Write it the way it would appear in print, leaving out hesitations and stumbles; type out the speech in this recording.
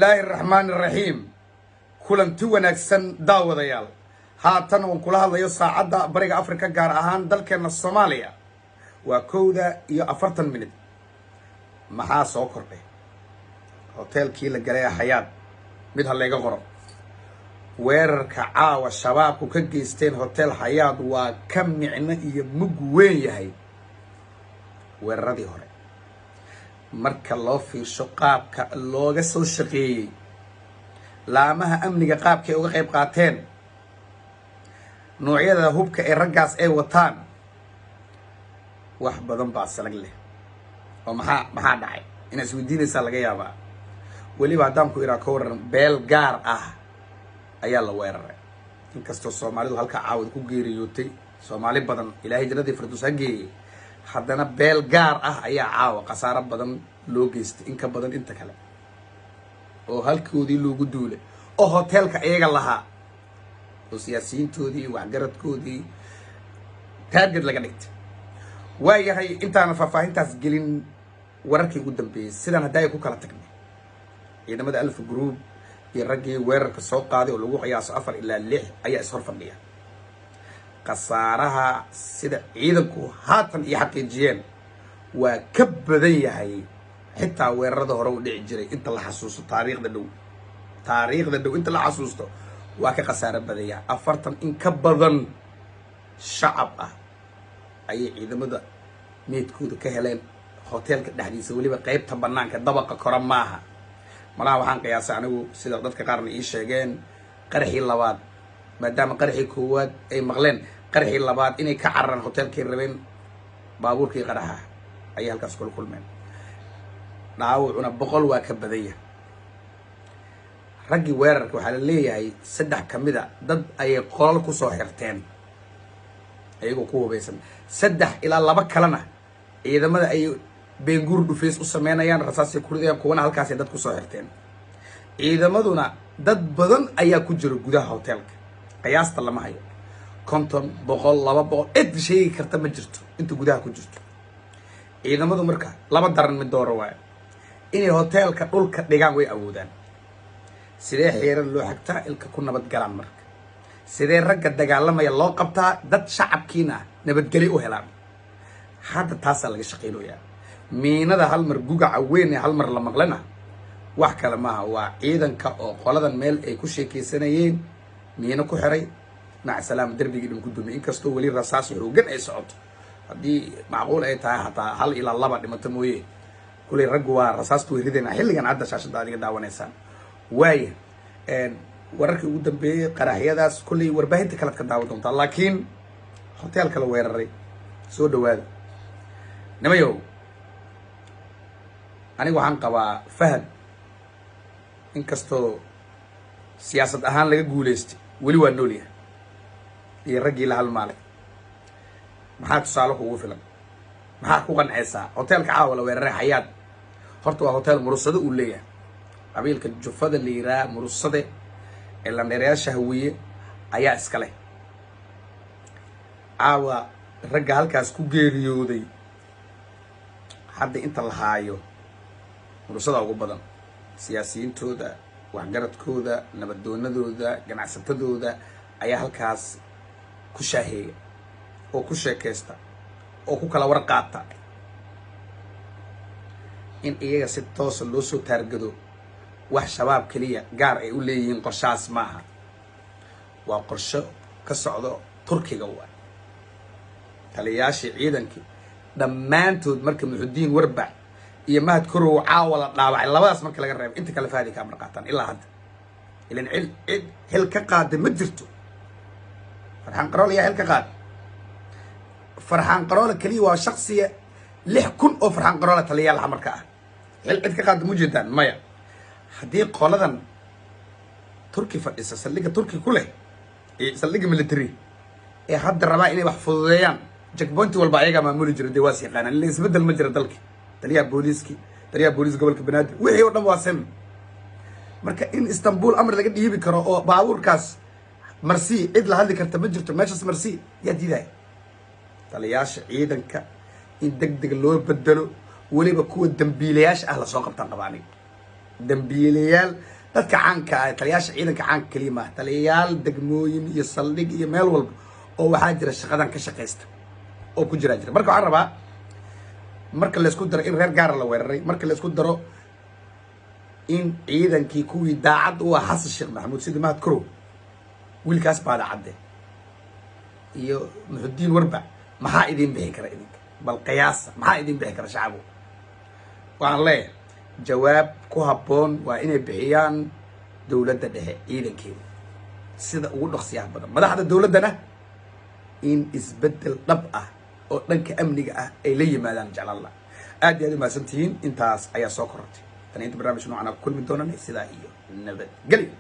الله الرحمن الرحيم kulanti wanaagsan daawadayaal haatan oo kula hadlayo saacada bariga Afrika gaar ahaan dalkeena Soomaaliya waa 1:40 minute maxaa soo kordhay hotelkii la galay Hayaat mid haleega qoro weerarka caawa shabaabku ka geysteen hotel Hayaat waa ka micno iyo mug weyn yahay weeraradii hore marka loo fiirsho qaabka looga soo shaqeeyay laamaha amniga qaabkay uga qayb qaateen noocyada hubka ee raggaas ay wataan wax badan baa salag leh oo maxaa dhacay in isweydiinaysa laga yaabaa waliba hadaan ku iraa ka waran beel gaar ah ayaa la weeraray inkastoo Soomaalidu halka caawid ku geeriyootay Soomaali badan ilaahay jannadii firdaws ha geeyay haddana beel gaar ah ayaa caawa qasaaro badan loo geystay in ka badan inta kale oo halkoodii loogu duulay oo hotelka iyaga lahaa oo siyaasiyiintoodii waxgaradkoodii target laga dhigtay waayahay intaan faahfaahintaas gelin wararkii ugu dambeeyay sidaan haday ku kala tagnay ciidamada Alf Group iyo raggii weerarka soo qaaday oo lagu qiyaaso 4 ilaa 6 ayaa is hor fadhiya qasaaraha sida ciidanku haatan iyo xaqiijiyeen waa ka badan yahay xitaa weerarada hore u dhici jiray inta la xasuusto taariikhda dhow inta la xasuusto waa ka qasaaro badaya 40 in ka badan shacab ah ay ciidamada meedkooda ka heleen hotelka dhexdiisa waliba qaybta banaanka dabaqa kora maaha malaha waxaan qiyaasay anigu sida dadka qaarna ii sheegeen qarxii labaad maadaama qarxii koowaad ay maqleen qarxii labaad inay ka cararaan hotelkii rabeen baabuurkii qaraxa ay halkaas kula kulmeen dhaawacuna 100 waa ka badaya ragii weerarka waxa la leeyahay 3 kamida dad ay qolal ku soo xirteen ayagoo ku hubeysan 3 ilaa 2 kalena ciidamada ay beenguur dhufeys u sameynayaan rasaas ku ridayaan kuwana halkaas ay dad ku soo xirteen ciidamaduna dad badan ayaa ku jira gudaha hotelka qiyaasta lama hayo 50 100 200 cid sheegi karta ma jirto inta gudaha ku jirto ciidamadu marka laba daran mid dooro waay inay hotelka dhulka dhigaan way awoodaan sidee xeeran loo xigtaa ilka ku nabad galaan marka sidee ragga dagaalamaya loo qabtaa dad shacabkiina nabadgeli u helaan hadda taas laga shaqeynooyaa miinada hal mar gugaca weyn hal mar la maqlana wax kale maaha waa ciidanka oo qoladan meel ay ku sheekeysanayeen miina ku xiray maca salaam darbigii dhum ku dumay inkastoo wali rasaas xoogan ay socoto hadii macquul ay tahay hataa 1 ilaa 2 dhimato mooyee kulay raggu waa rasaastu weeridayna xilligan hadda shaashada adiga daawanaysan waay wararkii ugu dambeeyay qaraxyadaas kulay warbaahinta kala ka daawan doonta laakiin hotelka la weeraray soo dhawaada nimayow anigu waxaan qabaa fahad inkastoo siyaasad ahaan laga guuleystay wali waa nool yahay iyo raggii la halmaalay maxaa tusaale kugu filan maxaa ku qancaysaa hotelka caawa la weeraray Hayaat horta waa hotel murusada uu leeyahay qabiilka jufada liiraa murusade ee la dheerayaasha hawiye ayaa iska leh caawa ragga halkaas ku geeriyooday hadda inta la haayo murusada ugu badan siyaasiyiintooda waxgaradkooda nabadoonadooda ganacsatadooda ayaa halkaas ku shaaheeya oo ku sheekaysta oo ku kala warqaata in iyaga si toos loo soo taargado wax shabaab kaliya gaar ay u leeyihiin qorshaas maaha waa qorsho ka socdo Turkiga waa taliyaashii ciidankii dhammaantood marka Muxudiin Warbac iyo Mahad Korow caawa la dhaawacay labadaas marka laga reebo inta kale faadi ka marqaatan ilaa hadda ilan hel ka qaad ma jirto farxan qarool iyo hel ka qaad farxan qarool kaliya waa shakhsiya 6,000 oo farxan qarool taliyaal marka ah hel cid ka qaad mujidan maya hadii qoladan Turki fadhisa saldhiga Turki ku leh ee saldhiga military ee hadda rabaa inay wax fududeeyaan checkpoint walba ayaga maamuli jiray deewaas yaqaanaan in isbedel ma jira dalka taliyaha booliis gobolka Banaadir wixii oo dhan waa sim marka in Istanbul amar laga dhiibi karo oo baabuurkaas marsi cid la hadli karta ma jirto meeshaas marsi yaa diiday taliyaasha ciidanka in degdeg loo bedelo waliba kuwa dambiilayaasha ah la soo qabtaan qabaanay dambiilayaal dadka caanka ah taliyaasha ciidanka caanka kaliya maaha taliyayaal degmooyin iyo saldhig iyo meel walba oo waxaa jira shaqadan ka shaqaysta oo ku jira marka waxaan rabaa marka la isku daro in reer gaara la weeraray marka la isku daro in ciidankii kuwii daacad u ah xasan sheekh maxamuud sida mahad karow wiilkaas baada cadde iyo muxudiin warba maxaa idin bixi kara idinka bal qiyaasa maxaa idin bixi kara shacabku waxaan leeyahay jawaab ku habboon waa inay bixiyaan dowladda dhexe ciidankeeda sida ugu dhaqsiyaha badan madaxda dowladdana in isbeddel dhab ah oo dhanka amniga ah ay la yimaadaan jeclalla aad iyo aad u mahadsantihiin intaas ayaa soo korortay tan inta barnaamij noocan ku kulmi doonana sidaa iyo nabadgelyo